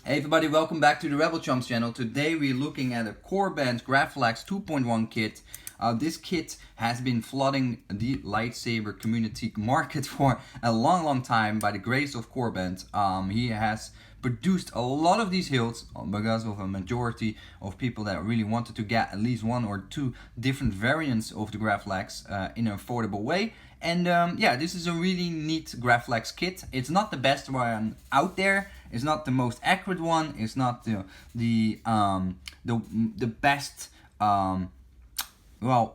Hey everybody, welcome back to the Rebel Chumps channel. Today we're looking at a Korbanth Graflex 2.1 kit. This kit has been flooding the lightsaber community market for a long time by the grace of Korbanth. He has produced a lot of these hilts because of a majority of people that really wanted to get at least one or two different variants of the Graflex in an affordable way. And yeah, this is a really neat Graflex kit. It's not the best one out there. It's not the most accurate one. It's not the best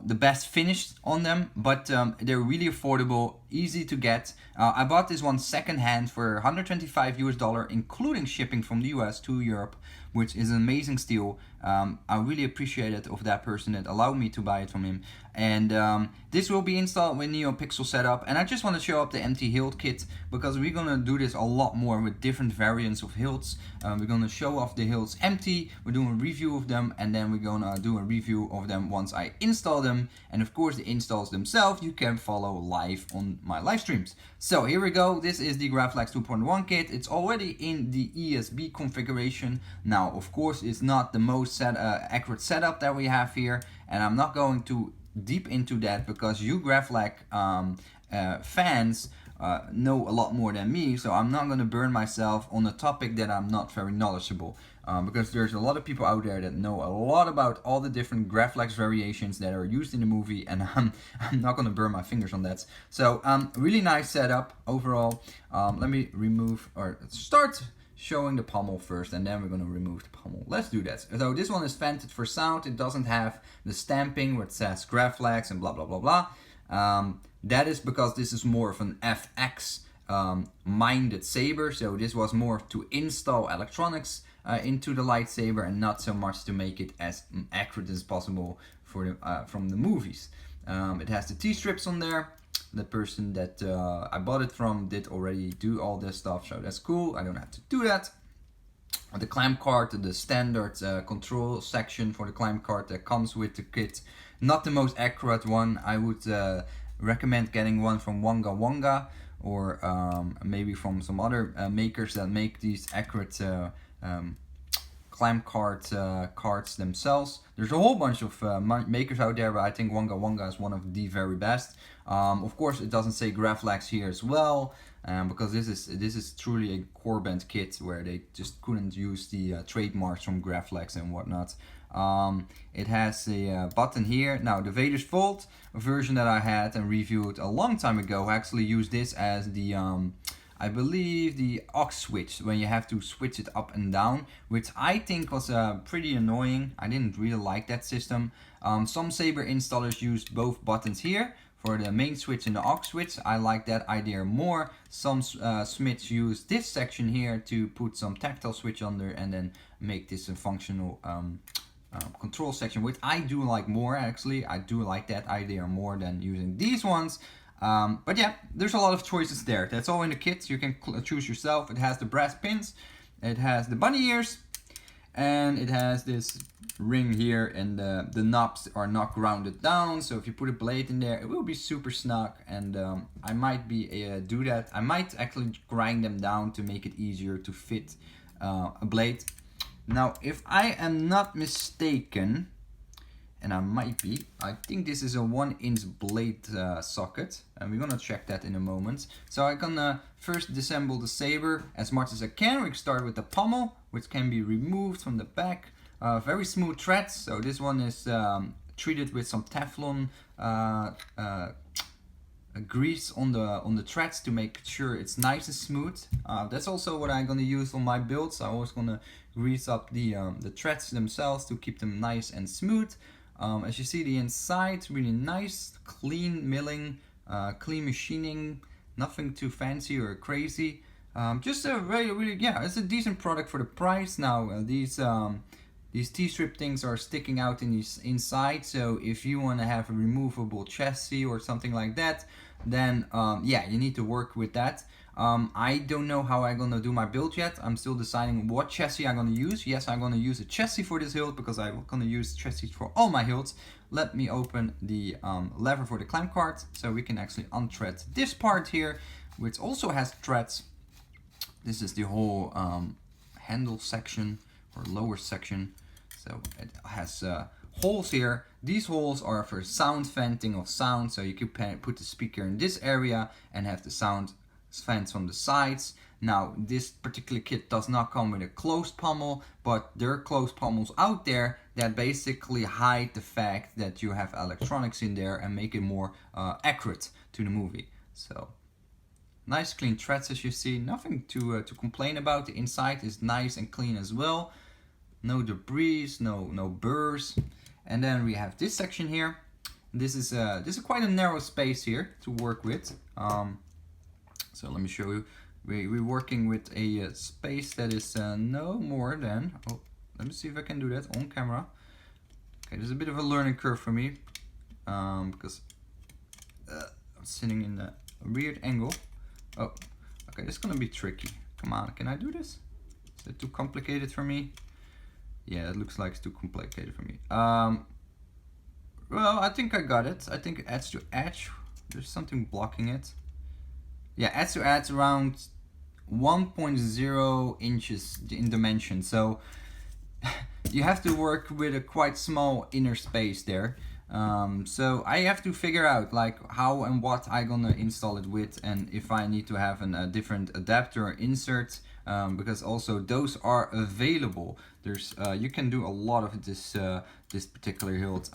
the best finished on them, but they're really affordable, easy to get. I bought this one secondhand for $125 including shipping from the US to Europe, which is an amazing steal. I really appreciate it of that person that allowed me to buy it from him. And this will be installed with NeoPixel setup. And I just want to show up the empty hilt kit because we're gonna do this a lot more with different variants of hilts. We're gonna show off the hilts empty. We're doing a review of them, and then we're gonna do a review of them once I install them. And of course, the installs themselves you can follow live on my live streams. So here we go. This is the Graflex 2.1 kit. It's already in the ESB configuration. Now, of course, it's not the most accurate setup that we have here, and I'm not going to deep into that because you Graflex fans know a lot more than me, so I'm not going to burn myself on a topic that I'm not very knowledgeable, because there's a lot of people out there that know a lot about all the different Graflex variations that are used in the movie, and I'm not going to burn my fingers on that. So really nice setup overall. Let me remove or start showing the pommel first, and then we're going to remove the pommel. Let's do that. So this one is vented for sound. It doesn't have the stamping where it says Graflex and blah blah blah blah. That is because this is more of an FX minded saber, so this was more to install electronics into the lightsaber and not so much to make it as accurate as possible for the, from the movies. It has the T-strips on there. The person that I bought it from did already do all this stuff, so that's cool. I don't have to do that. The clamp card, the standard control section for the clamp card that comes with the kit. Not the most accurate one. I would recommend getting one from Wonga Wonga, or maybe from some other makers that make these accurate clamp cards themselves. There's a whole bunch of makers out there, but I think Wonga Wonga is one of the very best. Of course, it doesn't say Graflex here as well, because this is truly a Korbanth kit where they just couldn't use the trademarks from Graflex and whatnot. It has a button here. Now the Vader's Vault version that I had and reviewed a long time ago, I actually used this as the I believe the aux switch, when you have to switch it up and down, which I think was pretty annoying. I didn't really like that system. Some saber installers used both buttons here for the main switch and the aux switch. I like that idea more. Some smiths use this section here to put some tactile switch under and then make this a functional control section, which I do like more actually. I do like that idea more than using these ones. But yeah, there's a lot of choices there. That's all in the kit. You can choose yourself. It has the brass pins, it has the bunny ears, and it has this ring here, and the knobs are not grounded down, so if you put a blade in there it will be super snug. And I might do that. I might actually grind them down to make it easier to fit a blade. Now if I am not mistaken, and I might be, I think this is a 1-inch blade socket, and we're gonna check that in a moment. So I'm gonna first disassemble the saber as much as I can. We can start with the pommel, which can be removed from the back. Very smooth threads, so this one is treated with some Teflon grease on the threads to make sure it's nice and smooth. That's also what I'm gonna use on my builds. I'm always gonna grease up the threads themselves to keep them nice and smooth. As you see, the inside really nice, clean milling, clean machining, nothing too fancy or crazy. Just a really yeah, it's a decent product for the price. Now these T-strip things are sticking out in the inside, so if you want to have a removable chassis or something like that, then yeah, you need to work with that. I don't know how I'm gonna do my build yet. I'm still deciding what chassis I'm gonna use. Yes, I'm gonna use a chassis for this hilt because I'm gonna use chassis for all my hilts. Let me open the lever for the clamp card so we can actually unthread this part here, which also has threads. This is the whole handle section or lower section. So it has holes here. These holes are for sound venting of sound, so you could put the speaker in this area and have the sound vents from the sides. Now this particular kit does not come with a closed pommel, but there are closed pommels out there that basically hide the fact that you have electronics in there and make it more accurate to the movie. So nice clean threads, as you see, nothing to complain about. The inside is nice and clean as well. No debris, no burrs. And then we have this section here. This is quite a narrow space here to work with. So let me show you. We're working with a space that is no more than, oh, let me see if I can do that on camera. Okay, there's a bit of a learning curve for me because I'm sitting in a weird angle. Oh, okay, this is gonna be tricky. Come on, can I do this? Is it too complicated for me? Yeah, it looks like it's too complicated for me. Well, I think I got it. I think edge to edge, there's something blocking it. Yeah, edge to edge around 1.0 inches in dimension. So you have to work with a quite small inner space there. So I have to figure out like how and what I'm gonna install it with, and if I need to have a different adapter or insert, because also those are available. There's you can do a lot of this this particular hilt.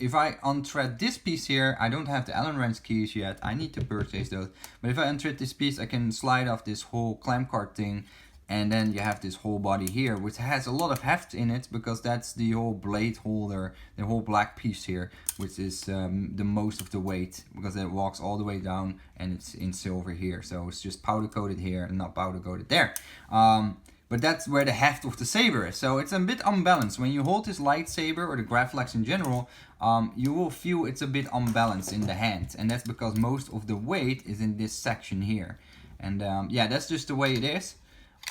If I unthread this piece here, I don't have the Allen wrench keys yet. I need to purchase those. But if I unthread this piece, I can slide off this whole clamp card thing. And then you have this whole body here, which has a lot of heft in it, because that's the whole blade holder, the whole black piece here, which is the most of the weight, because it walks all the way down and it's in silver here. So it's just powder coated here and not powder coated there. But that's where the heft of the saber is. So it's a bit unbalanced. When you hold this lightsaber or the Graflex in general, you will feel it's a bit unbalanced in the hand. And that's because most of the weight is in this section here. And yeah, that's just the way it is.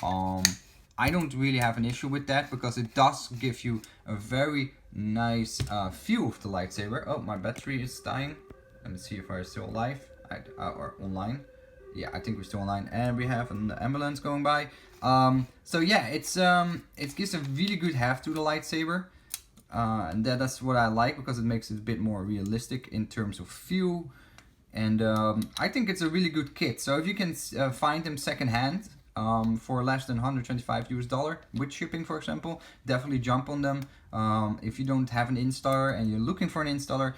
I don't really have an issue with that, because it does give you a very nice feel of the lightsaber. Oh, my battery is dying. Let me see if I'm still alive or online. Yeah, I think we're still online, and we have an ambulance going by. So yeah, it gives a really good heft to the lightsaber, and that's what I like, because it makes it a bit more realistic in terms of feel. And I think it's a really good kit. So if you can find them secondhand for less than $125 with shipping, for example, definitely jump on them. If you don't have an installer and you're looking for an installer,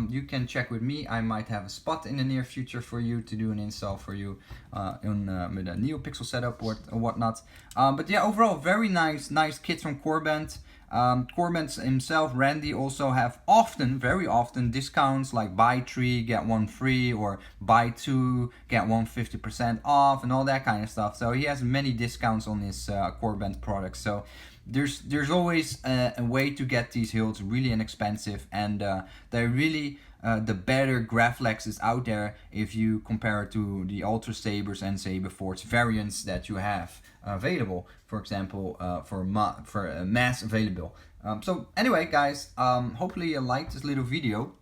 you can check with me. I might have a spot in the near future for you to do an install for you with a NeoPixel setup or whatnot. But yeah, overall, very nice kit from Korbanth. Korbanth himself, Randy, also have very often discounts like buy 3 get 1 free, or buy 2 get 1 50% off, and all that kind of stuff. So he has many discounts on his Korbanth products. So there's always a way to get these hilts really inexpensive, and they're really the better Graflexes out there if you compare it to the Ultra Sabers and Saber Forge variants that you have available, for example, for mass available. So anyway, guys, hopefully you liked this little video.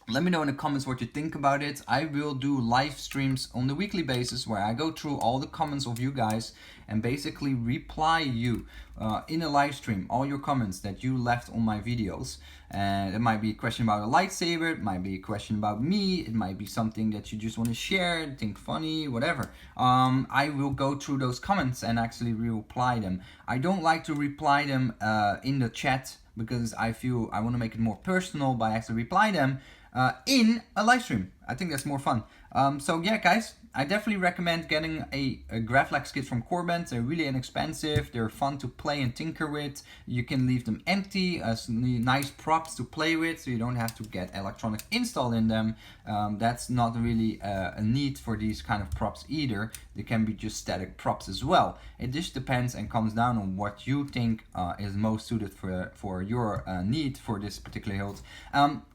Let me know in the comments what you think about it. I will do live streams on the weekly basis where I go through all the comments of you guys and basically reply you in a live stream, all your comments that you left on my videos. And it might be a question about a lightsaber, it might be a question about me, it might be something that you just want to share, think funny, whatever. I will go through those comments and actually reply them. I don't like to reply them in the chat, because I feel I want to make it more personal by actually reply them in a live stream. I think that's more fun. So yeah, guys, I definitely recommend getting a Graflex kit from Korbanth. They're really inexpensive, they're fun to play and tinker with. You can leave them empty as nice props to play with, so you don't have to get electronic install in them. That's not really a need for these kind of props either. They can be just static props as well. It just depends and comes down on what you think is most suited for your need for this particular hilt.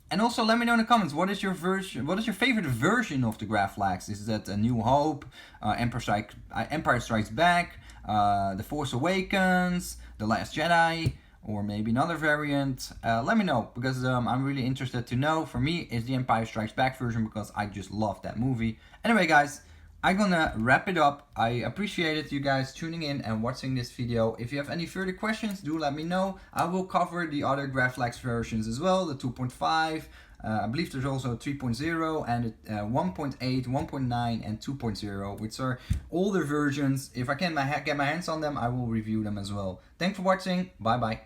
And also let me know in the comments, what is your favorite version of the Graflex? Is that A New Hope, Empire Strikes Back, The Force Awakens, The Last Jedi, or maybe another variant? Let me know, because I'm really interested to know. For me, it's the Empire Strikes Back version, because I just love that movie. Anyway, guys, I'm gonna wrap it up. I appreciated you guys tuning in and watching this video. If you have any further questions, do let me know. I will cover the other Graflex versions as well, the 2.5. I believe there's also 3.0 and 1.8, 1.9 and 2.0, which are older versions. If I can get my hands on them, I will review them as well. Thanks for watching. Bye bye.